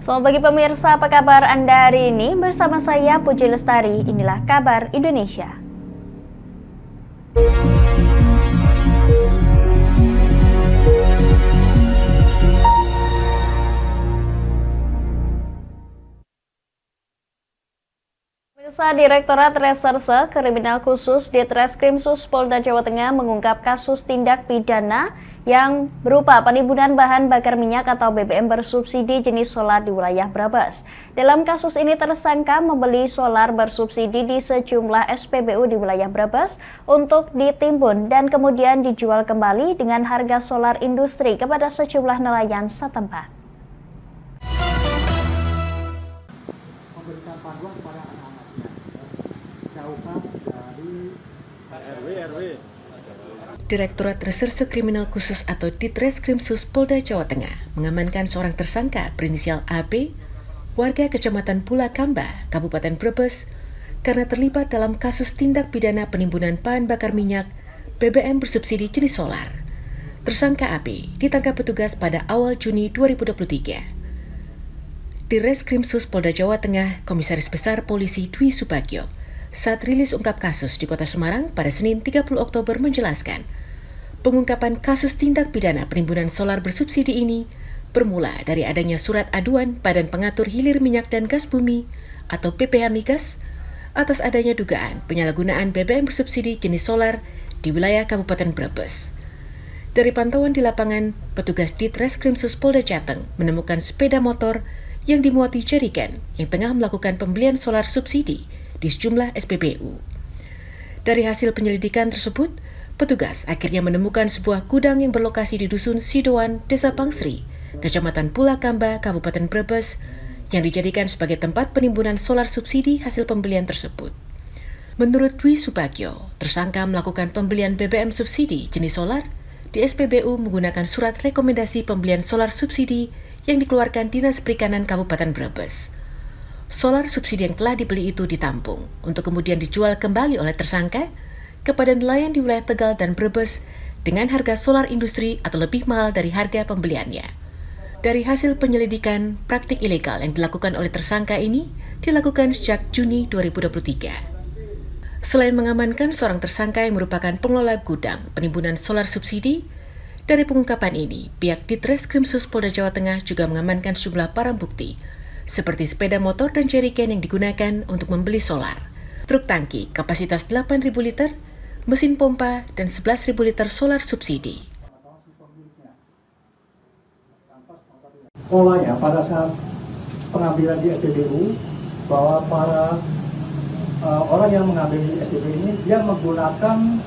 Selamat pagi pemirsa, apa kabar Anda hari ini? Bersama saya Puji Lestari, inilah kabar Indonesia. Pemirsa, Direktorat Reserse Kriminal Khusus Ditreskrimsus Polda Jawa Tengah mengungkap kasus tindak pidana yang berupa penimbunan bahan bakar minyak atau BBM bersubsidi jenis solar di wilayah Brebes. Dalam kasus ini tersangka membeli solar bersubsidi di sejumlah SPBU di wilayah Brebes untuk ditimbun dan kemudian dijual kembali dengan harga solar industri kepada sejumlah nelayan setempat. Memberikan panduan kepada anak-anaknya, jauhkan dari RW. Direktorat Reserse Kriminal Khusus atau Ditreskrimsus Polda Jawa Tengah mengamankan seorang tersangka berinisial AB, warga Kecamatan Pulakamba, Kabupaten Brebes, karena terlibat dalam kasus tindak pidana penimbunan bahan bakar minyak BBM bersubsidi jenis solar. Tersangka AB ditangkap petugas pada awal Juni 2023. Di Reskrimsus Polda Jawa Tengah, Komisaris Besar Polisi Dwi Subagio, saat rilis ungkap kasus di Kota Semarang pada Senin 30 Oktober menjelaskan, pengungkapan kasus tindak pidana penimbunan solar bersubsidi ini bermula dari adanya surat aduan Badan Pengatur Hilir Minyak dan Gas Bumi atau BPH Migas atas adanya dugaan penyalahgunaan BBM bersubsidi jenis solar di wilayah Kabupaten Brebes. Dari pantauan di lapangan, petugas Ditreskrimsus Polda Jateng menemukan sepeda motor yang dimuati jerigen yang tengah melakukan pembelian solar subsidi di sejumlah SPBU. Dari hasil penyelidikan tersebut, petugas akhirnya menemukan sebuah gudang yang berlokasi di Dusun Sidoan, Desa Pangsri, Kecamatan Pulakamba, Kabupaten Brebes, yang dijadikan sebagai tempat penimbunan solar subsidi hasil pembelian tersebut. Menurut Dwi Subagio, tersangka melakukan pembelian BBM subsidi jenis solar di SPBU menggunakan surat rekomendasi pembelian solar subsidi yang dikeluarkan Dinas Perikanan Kabupaten Brebes. Solar subsidi yang telah dibeli itu ditampung untuk kemudian dijual kembali oleh tersangka kepada nelayan di wilayah Tegal dan Brebes dengan harga solar industri atau lebih mahal dari harga pembeliannya. Dari hasil penyelidikan, praktik ilegal yang dilakukan oleh tersangka ini dilakukan sejak Juni 2023. Selain mengamankan seorang tersangka yang merupakan pengelola gudang penimbunan solar subsidi, dari pengungkapan ini, pihak Ditreskrimsus Polda Jawa Tengah juga mengamankan sejumlah barang bukti, seperti sepeda motor dan jerigen yang digunakan untuk membeli solar, truk tangki kapasitas 8.000 liter, mesin pompa, dan 11.000 liter solar subsidi. Polanya pada saat pengambilan di SPBU, bahwa para orang yang mengambil di SPBU ini, dia menggunakan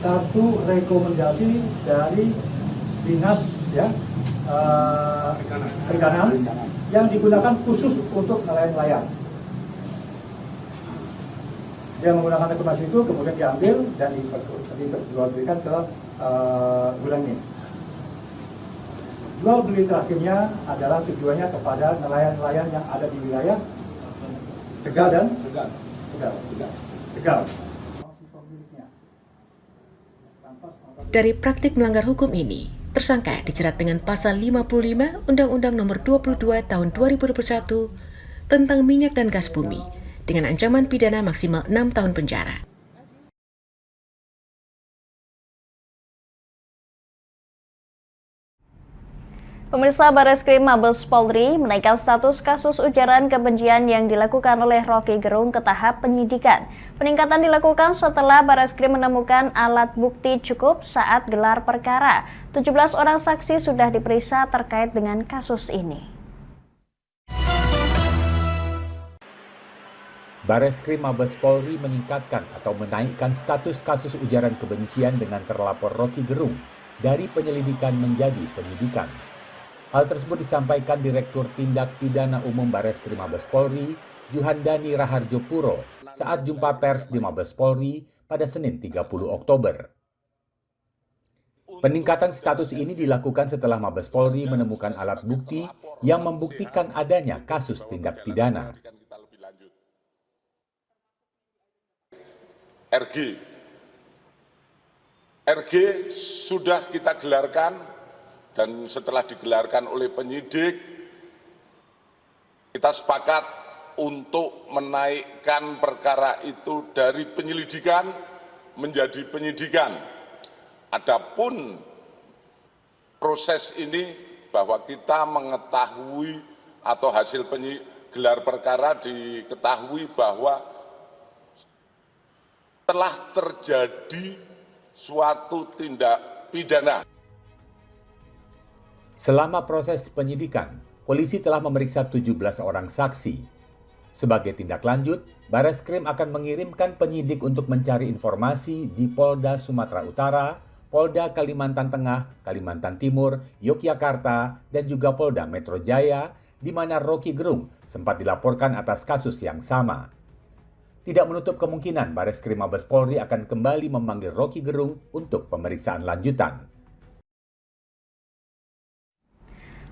kartu rekomendasi dari Dinas Perikanan yang digunakan khusus untuk nelayan-nelayan. Dia menggunakan rekomendasi itu, kemudian diambil dan dijual-belikan ke gudang ini. Jual beli terakhirnya adalah tujuannya kepada nelayan-nelayan yang ada di wilayah Tegal dan Tegal. Dari praktik melanggar hukum ini, tersangka dijerat dengan pasal 55 Undang-Undang Nomor 22 Tahun 2021 tentang minyak dan gas bumi dengan ancaman pidana maksimal 6 tahun penjara. Pemirsa, Bareskrim Mabes Polri menaikkan status kasus ujaran kebencian yang dilakukan oleh Rocky Gerung ke tahap penyidikan. Peningkatan dilakukan setelah Bareskrim menemukan alat bukti cukup saat gelar perkara. 17 orang saksi sudah diperiksa terkait dengan kasus ini. Bareskrim Mabes Polri meningkatkan atau menaikkan status kasus ujaran kebencian dengan terlapor Rocky Gerung dari penyelidikan menjadi penyidikan. Hal tersebut disampaikan Direktur Tindak Pidana Umum Bareskrim Mabes Polri, Juhandani Raharjo Puro, saat jumpa pers di Mabes Polri pada Senin 30 Oktober. Peningkatan status ini dilakukan setelah Mabes Polri menemukan alat bukti yang membuktikan adanya kasus tindak pidana. RG sudah kita gelarkan, dan setelah digelarkan oleh penyidik, Kita sepakat untuk menaikkan perkara itu dari penyelidikan menjadi penyidikan. Adapun proses ini bahwa kita mengetahui atau hasil gelar perkara diketahui bahwa telah terjadi suatu tindak pidana. Selama proses penyidikan, polisi telah memeriksa 17 orang saksi. Sebagai tindak lanjut, Bareskrim akan mengirimkan penyidik untuk mencari informasi di Polda Sumatera Utara, Polda Kalimantan Tengah, Kalimantan Timur, Yogyakarta, dan juga Polda Metro Jaya, di mana Rocky Gerung sempat dilaporkan atas kasus yang sama. Tidak menutup kemungkinan Bareskrim Mabes Polri akan kembali memanggil Rocky Gerung untuk pemeriksaan lanjutan.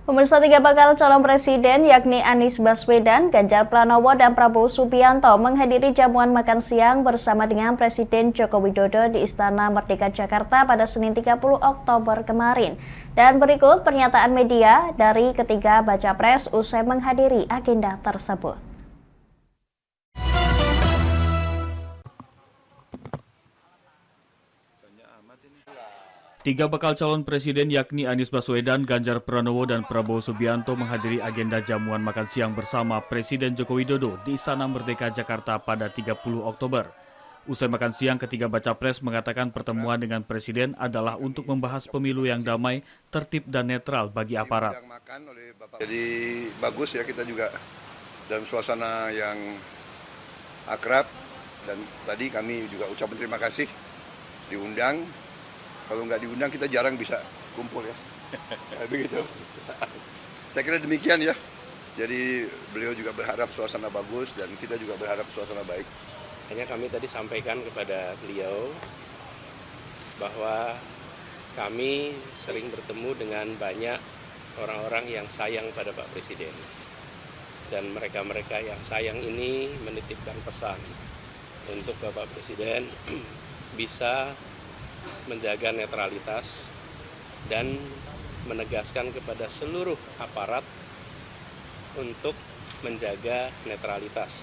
Pemirsa, 3 bakal calon presiden yakni Anies Baswedan, Ganjar Pranowo, dan Prabowo Subianto menghadiri jamuan makan siang bersama dengan Presiden Joko Widodo di Istana Merdeka Jakarta pada Senin 30 Oktober kemarin. Dan berikut pernyataan media dari ketiga baca pres usai menghadiri agenda tersebut. Tiga bakal calon presiden yakni Anies Baswedan, Ganjar Pranowo, dan Prabowo Subianto menghadiri agenda jamuan makan siang bersama Presiden Joko Widodo di Istana Merdeka Jakarta pada 30 Oktober. Usai makan siang, ketiga baca pres mengatakan pertemuan dengan Presiden adalah untuk membahas pemilu yang damai, tertib, dan netral bagi aparat. Jadi bagus ya, kita juga dalam suasana yang akrab, dan tadi kami juga ucapkan terima kasih diundang. Kalau nggak diundang kita jarang bisa kumpul ya. Begitu. Saya kira demikian ya. Jadi beliau juga berharap suasana bagus dan kita juga berharap suasana baik. Hanya kami tadi sampaikan kepada beliau bahwa kami sering bertemu dengan banyak orang-orang yang sayang pada Pak Presiden. Dan mereka-mereka yang sayang ini menitipkan pesan untuk Bapak Presiden bisa menjaga netralitas dan menegaskan kepada seluruh aparat untuk menjaga netralitas.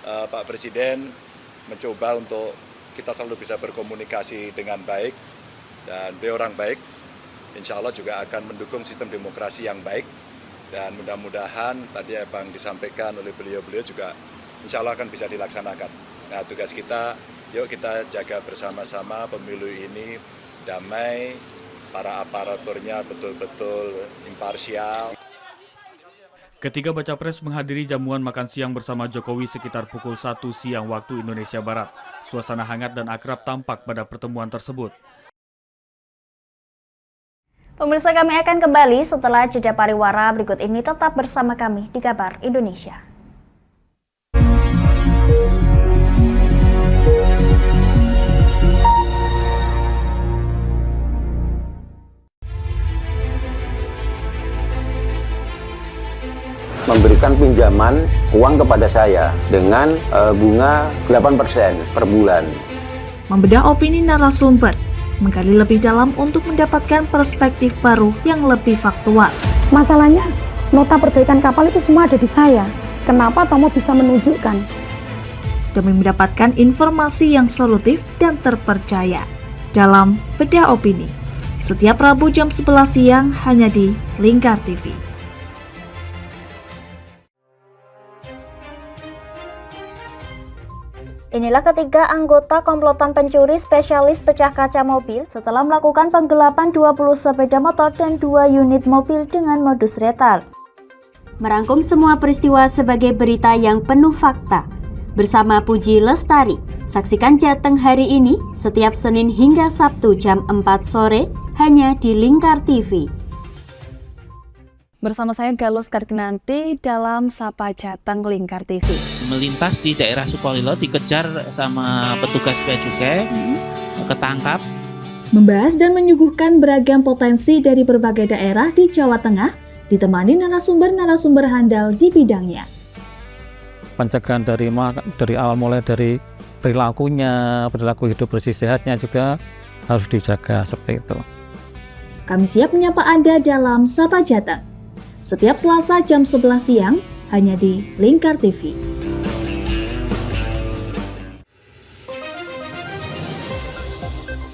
Pak Presiden mencoba untuk kita selalu bisa berkomunikasi dengan baik, dan beliau orang baik, insya Allah juga akan mendukung sistem demokrasi yang baik, dan mudah-mudahan tadi yang disampaikan oleh beliau-beliau juga insya Allah akan bisa dilaksanakan. Nah, tugas kita, yuk kita jaga bersama-sama pemilu ini damai, para aparaturnya betul-betul imparsial. Ketiga baca pres menghadiri jamuan makan siang bersama Jokowi sekitar pukul 1 siang waktu Indonesia Barat. Suasana hangat dan akrab tampak pada pertemuan tersebut. Pemirsa, kami akan kembali setelah jeda pariwara berikut ini. Tetap bersama kami di Kabar Indonesia. Memberikan pinjaman uang kepada saya dengan bunga 8% per bulan. Membedah opini narasumber, menggali lebih dalam untuk mendapatkan perspektif baru yang lebih faktual. Masalahnya, nota perbaikan kapal itu semua ada di saya. Kenapa Tomo bisa menunjukkan? Demi mendapatkan informasi yang solutif dan terpercaya. Dalam Bedah Opini, setiap Rabu jam 11 siang hanya di Lingkar TV. Inilah ketiga anggota komplotan pencuri spesialis pecah kaca mobil setelah melakukan penggelapan 20 sepeda motor dan 2 unit mobil dengan modus retal. Merangkum semua peristiwa sebagai berita yang penuh fakta. Bersama Puji Lestari, saksikan Jateng hari ini setiap Senin hingga Sabtu jam 4 sore hanya di Lingkar TV. Bersama saya Galus Kargnanti dalam Sapa Jateng Lingkar TV. Melintas di daerah Sukolilo dikejar sama petugas bea cukai, ketangkap. Membahas dan menyuguhkan beragam potensi dari berbagai daerah di Jawa Tengah, ditemani narasumber-narasumber handal di bidangnya. Pencegahan dari awal mulai dari perilakunya, perilaku hidup bersih sehatnya juga harus dijaga seperti itu. Kami siap menyapa Anda dalam Sapa Jateng. Setiap Selasa jam 11 siang hanya di Lingkar TV.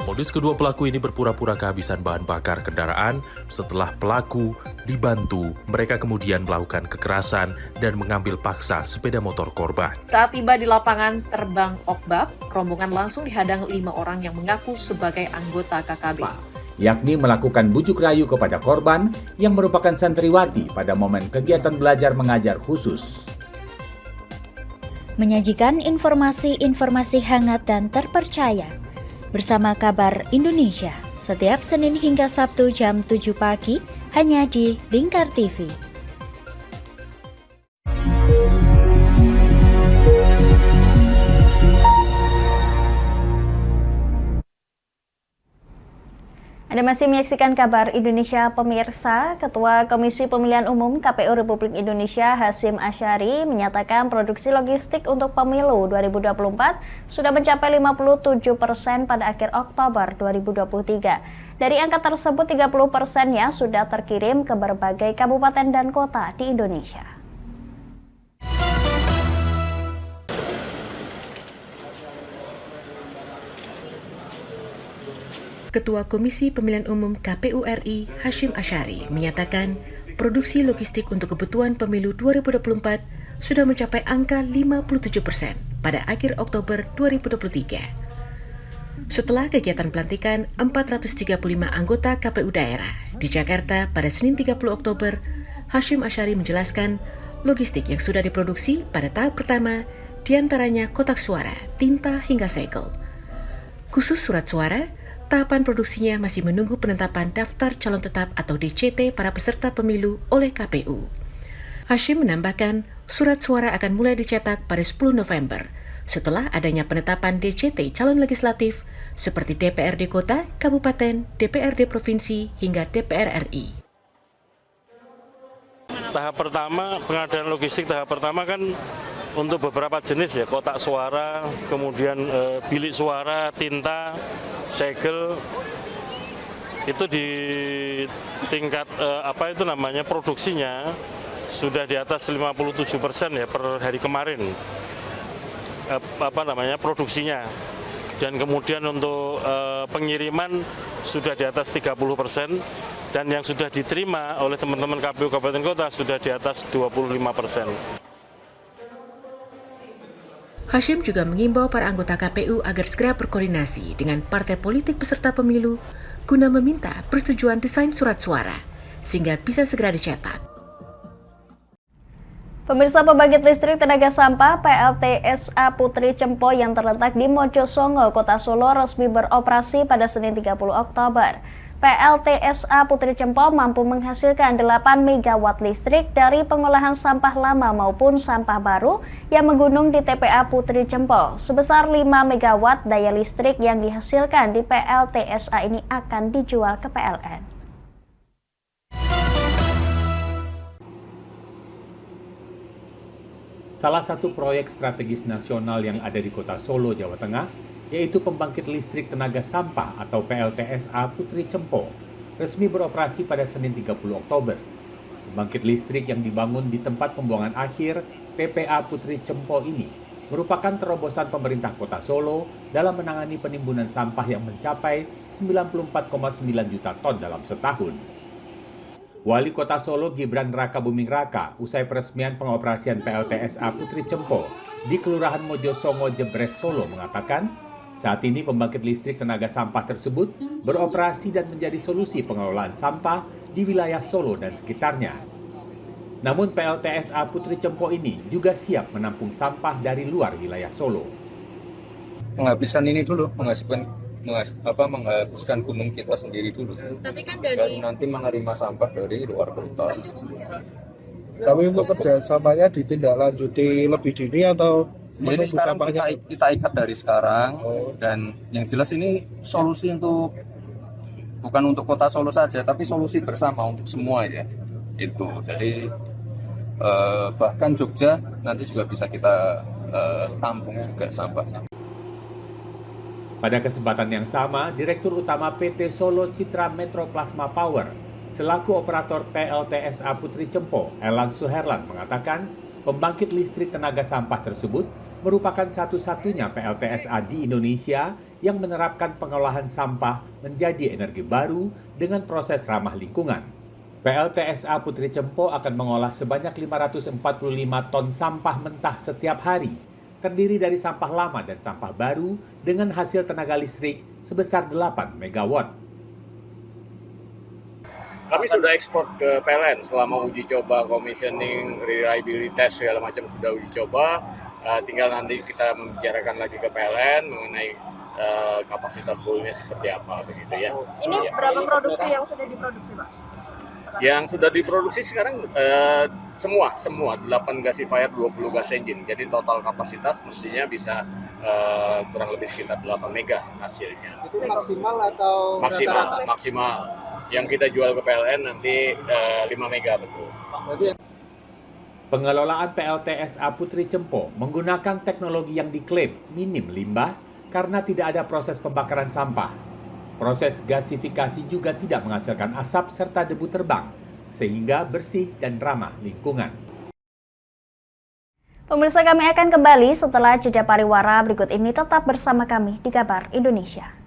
Modus kedua pelaku ini berpura-pura kehabisan bahan bakar kendaraan. Setelah pelaku dibantu, mereka kemudian melakukan kekerasan dan mengambil paksa sepeda motor korban. Saat tiba di lapangan terbang Okbab, rombongan langsung dihadang 5 orang yang mengaku sebagai anggota KKB. Yakni melakukan bujuk rayu kepada korban yang merupakan santriwati pada momen kegiatan belajar mengajar khusus. Menyajikan informasi-informasi hangat dan terpercaya bersama Kabar Indonesia setiap Senin hingga Sabtu jam 7 pagi hanya di Lingkar TV. Anda masih menyaksikan Kabar Indonesia pemirsa. Ketua Komisi Pemilihan Umum KPU Republik Indonesia Hasyim Asyari menyatakan produksi logistik untuk pemilu 2024 sudah mencapai 57% pada akhir Oktober 2023. Dari angka tersebut 30%-nya sudah terkirim ke berbagai kabupaten dan kota di Indonesia. Ketua Komisi Pemilihan Umum KPU RI Hasyim Asyari menyatakan produksi logistik untuk kebutuhan pemilu 2024 sudah mencapai angka 57% pada akhir Oktober 2023. Setelah kegiatan pelantikan 435 anggota KPU daerah di Jakarta pada Senin 30 Oktober, Hasyim Asyari menjelaskan logistik yang sudah diproduksi pada tahap pertama diantaranya kotak suara, tinta hingga segel. Khusus surat suara, tahapan produksinya masih menunggu penetapan daftar calon tetap atau DCT para peserta pemilu oleh KPU. Hasyim menambahkan, surat suara akan mulai dicetak pada 10 November, setelah adanya penetapan DCT calon legislatif seperti DPRD Kota, Kabupaten, DPRD Provinsi, hingga DPR RI. Tahap pertama, pengadaan logistik tahap pertama kan untuk beberapa jenis ya, kotak suara, kemudian bilik suara, tinta, segel, itu di tingkat produksinya sudah di atas 57% ya per hari kemarin produksinya, dan kemudian untuk pengiriman sudah di atas 30%, dan yang sudah diterima oleh teman-teman KPU Kabupaten Kota sudah di atas 25%. Hasyim juga mengimbau para anggota KPU agar segera berkoordinasi dengan partai politik peserta pemilu guna meminta persetujuan desain surat suara sehingga bisa segera dicetak. Pemirsa, pembangkit listrik tenaga sampah PLTSA Putri Cempo yang terletak di Mojosongo, Kota Solo resmi beroperasi pada Senin 30 Oktober. PLTSA Putri Cempo mampu menghasilkan 8 MW listrik dari pengolahan sampah lama maupun sampah baru yang menggunung di TPA Putri Cempo. Sebesar 5 MW daya listrik yang dihasilkan di PLTSA ini akan dijual ke PLN. Salah satu proyek strategis nasional yang ada di Kota Solo, Jawa Tengah, yaitu pembangkit listrik tenaga sampah atau PLTSA Putri Cempo, resmi beroperasi pada Senin 30 Oktober. Pembangkit listrik yang dibangun di tempat pembuangan akhir TPA Putri Cempo ini merupakan terobosan pemerintah Kota Solo dalam menangani penimbunan sampah yang mencapai 94,9 juta ton dalam setahun. Wali Kota Solo Gibran Raka Buming Raka usai peresmian pengoperasian PLTSA Putri Cempo di Kelurahan Mojosongo, Jebres, Solo mengatakan saat ini pembangkit listrik tenaga sampah tersebut beroperasi dan menjadi solusi pengelolaan sampah di wilayah Solo dan sekitarnya. Namun PLTSA Putri Cempo ini juga siap menampung sampah dari luar wilayah Solo. Penghabisan ini dulu, menghabiskan gunung kita sendiri dulu. Tapi kan dari nanti menerima sampah dari luar kota. Tapi untuk kerjasamanya ditindaklanjuti lebih dini atau ini sekarang kita ikat dari sekarang, dan yang jelas ini solusi untuk bukan untuk Kota Solo saja, tapi solusi bersama untuk semua ya. Itu jadi bahkan Jogja nanti juga bisa kita tampung juga sampahnya. Pada kesempatan yang sama, Direktur Utama PT Solo Citra Metro Plasma Power selaku operator PLTSA Putri Cempo, Elan Suherlan mengatakan Pembangkit listrik tenaga sampah tersebut merupakan satu-satunya PLTSA di Indonesia yang menerapkan pengolahan sampah menjadi energi baru dengan proses ramah lingkungan. PLTSA Putri Cempo akan mengolah sebanyak 545 ton sampah mentah setiap hari, terdiri dari sampah lama dan sampah baru dengan hasil tenaga listrik sebesar 8 megawatt. Kami sudah ekspor ke PLN selama uji coba, commissioning, reliability test segala macam sudah uji coba. Tinggal nanti kita membicarakan lagi ke PLN mengenai kapasitas fullnya seperti apa begitu ya. Ini berapa produksi yang sudah diproduksi, Pak? Yang sudah diproduksi sekarang semua 8 gasifier 20 gas engine. Jadi total kapasitas mestinya bisa kurang lebih sekitar 8 mega hasilnya. Itu maksimal atau Maksimal. Yang kita jual ke PLN nanti 5 mega betul. Pengelolaan PLTSA Putri Cempo menggunakan teknologi yang diklaim minim limbah karena tidak ada proses pembakaran sampah. Proses gasifikasi juga tidak menghasilkan asap serta debu terbang, sehingga bersih dan ramah lingkungan. Pemirsa, kami akan kembali setelah jeda pariwara berikut ini. Tetap bersama kami di Kabar Indonesia.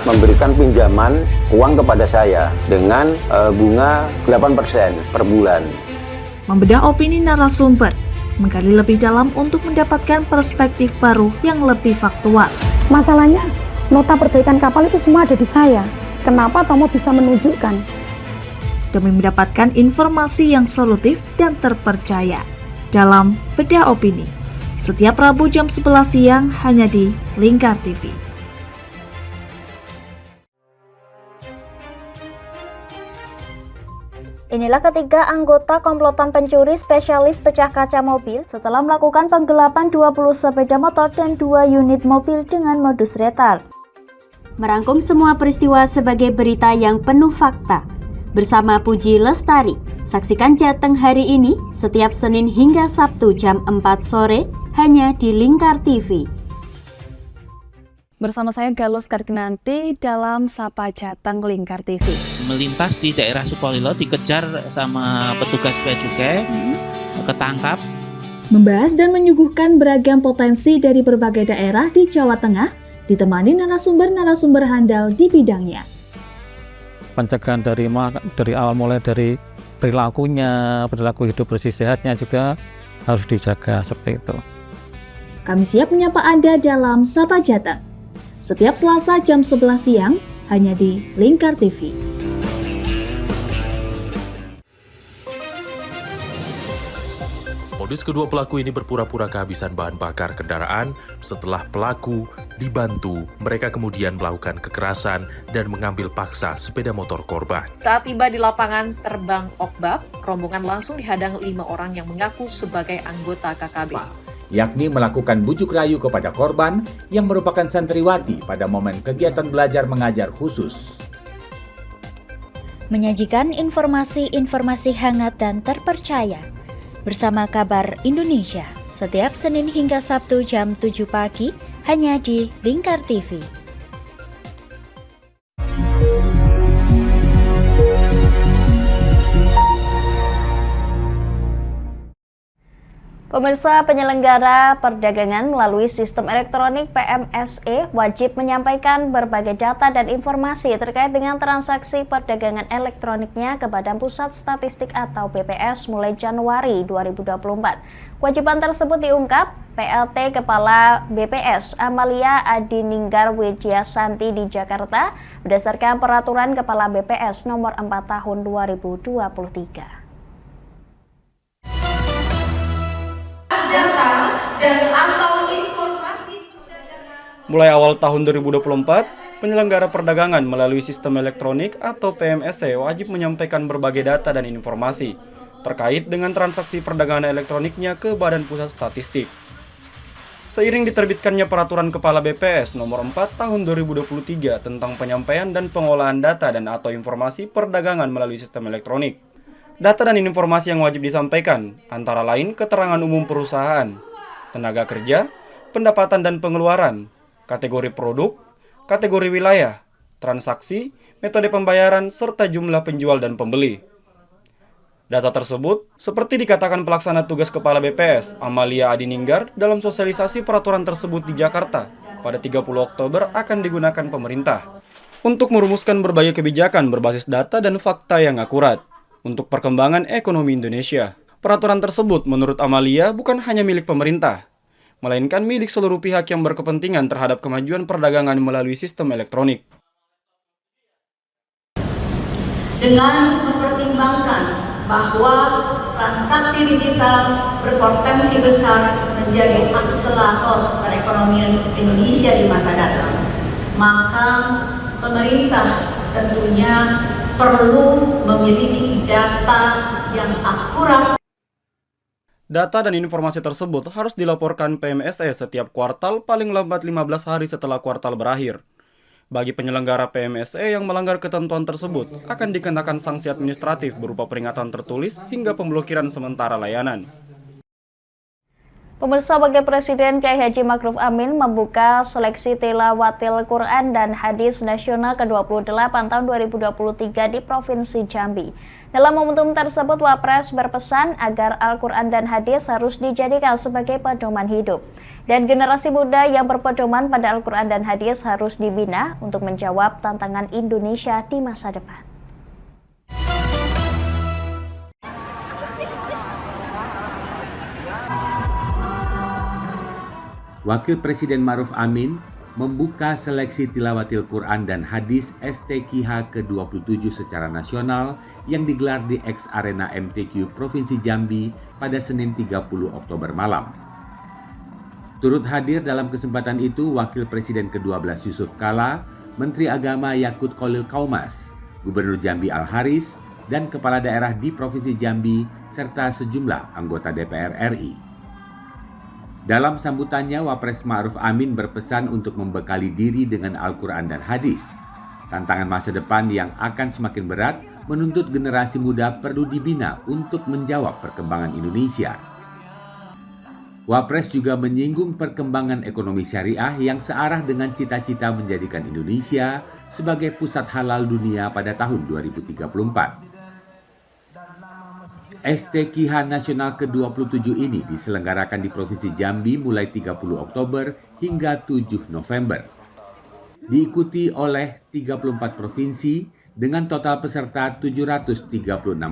Memberikan pinjaman uang kepada saya dengan bunga 8% per bulan. Membedah opini narasumber, menggali lebih dalam untuk mendapatkan perspektif baru yang lebih faktual. Masalahnya, nota perbaikan kapal itu semua ada di saya. Kenapa Tomo bisa menunjukkan? Demi mendapatkan informasi yang solutif dan terpercaya. Dalam Bedah Opini, setiap Rabu jam 11 siang hanya di Lingkar TV. Inilah ketiga anggota komplotan pencuri spesialis pecah kaca mobil setelah melakukan penggelapan 20 sepeda motor dan 2 unit mobil dengan modus retal. Merangkum semua peristiwa sebagai berita yang penuh fakta. Bersama Puji Lestari, saksikan Jateng hari ini setiap Senin hingga Sabtu jam 4 sore hanya di Lingkar TV. Bersama saya Galus Karginanti dalam Sapa Jateng Lingkar TV. Melintas di daerah Sukolilo dikejar sama petugas bea cukai, ketangkap. Membahas dan menyuguhkan beragam potensi dari berbagai daerah di Jawa Tengah, ditemani narasumber-narasumber handal di bidangnya. Pencegahan dari awal mulai dari perilakunya, perilaku hidup bersih sehatnya juga harus dijaga seperti itu. Kami siap menyapa Anda dalam Sapa Jateng. Setiap Selasa jam 11 siang hanya di Lingkar TV. Modus kedua pelaku ini berpura-pura kehabisan bahan bakar kendaraan. Setelah pelaku dibantu, mereka kemudian melakukan kekerasan dan mengambil paksa sepeda motor korban. Saat tiba di lapangan terbang Okbab, rombongan langsung dihadang 5 orang yang mengaku sebagai anggota KKB. Yakni melakukan bujuk rayu kepada korban yang merupakan santriwati pada momen kegiatan belajar mengajar khusus. Menyajikan informasi-informasi hangat dan terpercaya bersama Kabar Indonesia setiap Senin hingga Sabtu jam 7 pagi hanya di Lingkar TV. Pemirsa, penyelenggara perdagangan melalui sistem elektronik PMSE wajib menyampaikan berbagai data dan informasi terkait dengan transaksi perdagangan elektroniknya ke Badan Pusat Statistik atau BPS mulai Januari 2024. Kewajiban tersebut diungkap PLT Kepala BPS Amalia Adininggar Widyasanti di Jakarta berdasarkan Peraturan Kepala BPS Nomor 4 Tahun 2023. Data dan atau informasi mulai awal tahun 2024, penyelenggara perdagangan melalui sistem elektronik atau PMSE wajib menyampaikan berbagai data dan informasi terkait dengan transaksi perdagangan elektroniknya ke Badan Pusat Statistik. Seiring diterbitkannya Peraturan Kepala BPS Nomor 4 Tahun 2023 tentang penyampaian dan pengolahan data dan atau informasi perdagangan melalui sistem elektronik. Data dan informasi yang wajib disampaikan, antara lain keterangan umum perusahaan, tenaga kerja, pendapatan dan pengeluaran, kategori produk, kategori wilayah, transaksi, metode pembayaran, serta jumlah penjual dan pembeli. Data tersebut, seperti dikatakan pelaksana tugas Kepala BPS, Amalia Adininggar, dalam sosialisasi peraturan tersebut di Jakarta pada 30 Oktober akan digunakan pemerintah untuk merumuskan berbagai kebijakan berbasis data dan fakta yang akurat untuk perkembangan ekonomi Indonesia. Peraturan tersebut menurut Amalia bukan hanya milik pemerintah, melainkan milik seluruh pihak yang berkepentingan terhadap kemajuan perdagangan melalui sistem elektronik. Dengan mempertimbangkan bahwa transaksi digital berpotensi besar menjadi akselerator perekonomian Indonesia di masa datang, maka pemerintah tentunya perlu memiliki data yang akurat. Data dan informasi tersebut harus dilaporkan PMSE setiap kuartal paling lambat 15 hari setelah kuartal berakhir. Bagi penyelenggara PMSE yang melanggar ketentuan tersebut, akan dikenakan sanksi administratif berupa peringatan tertulis hingga pemblokiran sementara layanan. Pemirsa, Wakil Presiden Kiai Haji Ma'ruf Amin membuka seleksi tilawatil Quran dan Hadis Nasional ke-28 tahun 2023 di Provinsi Jambi. Dalam momentum tersebut, Wapres berpesan agar Al-Quran dan Hadis harus dijadikan sebagai pedoman hidup. Dan generasi muda yang berpedoman pada Al-Quran dan Hadis harus dibina untuk menjawab tantangan Indonesia di masa depan. Wakil Presiden Ma'ruf Amin membuka seleksi tilawatil Quran dan Hadis STQH ke-27 secara nasional yang digelar di X Arena MTQ Provinsi Jambi pada Senin 30 Oktober malam. Turut hadir dalam kesempatan itu Wakil Presiden ke-12 Yusuf Kala, Menteri Agama Yakut Khalil Kaumas, Gubernur Jambi Al-Haris, dan Kepala Daerah di Provinsi Jambi, serta sejumlah anggota DPR RI. Dalam sambutannya, Wapres Ma'ruf Amin berpesan untuk membekali diri dengan Al-Quran dan Hadis. Tantangan masa depan yang akan semakin berat menuntut generasi muda perlu dibina untuk menjawab perkembangan Indonesia. Wapres juga menyinggung perkembangan ekonomi syariah yang searah dengan cita-cita menjadikan Indonesia sebagai pusat halal dunia pada tahun 2034. STQH Nasional ke-27 ini diselenggarakan di Provinsi Jambi mulai 30 Oktober hingga 7 November. Diikuti oleh 34 provinsi dengan total peserta 736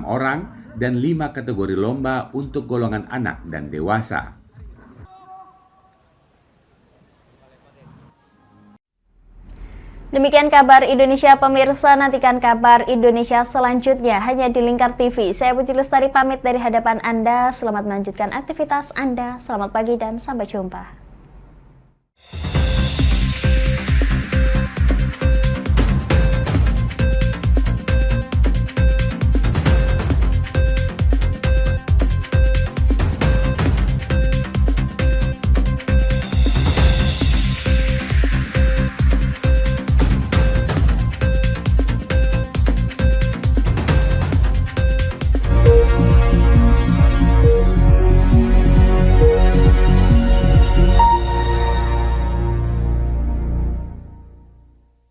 orang dan 5 kategori lomba untuk golongan anak dan dewasa. Demikian kabar Indonesia, pemirsa. Nantikan kabar Indonesia selanjutnya hanya di Lingkar TV. Saya Puji Lestari pamit dari hadapan Anda. Selamat melanjutkan aktivitas Anda. Selamat pagi dan sampai jumpa.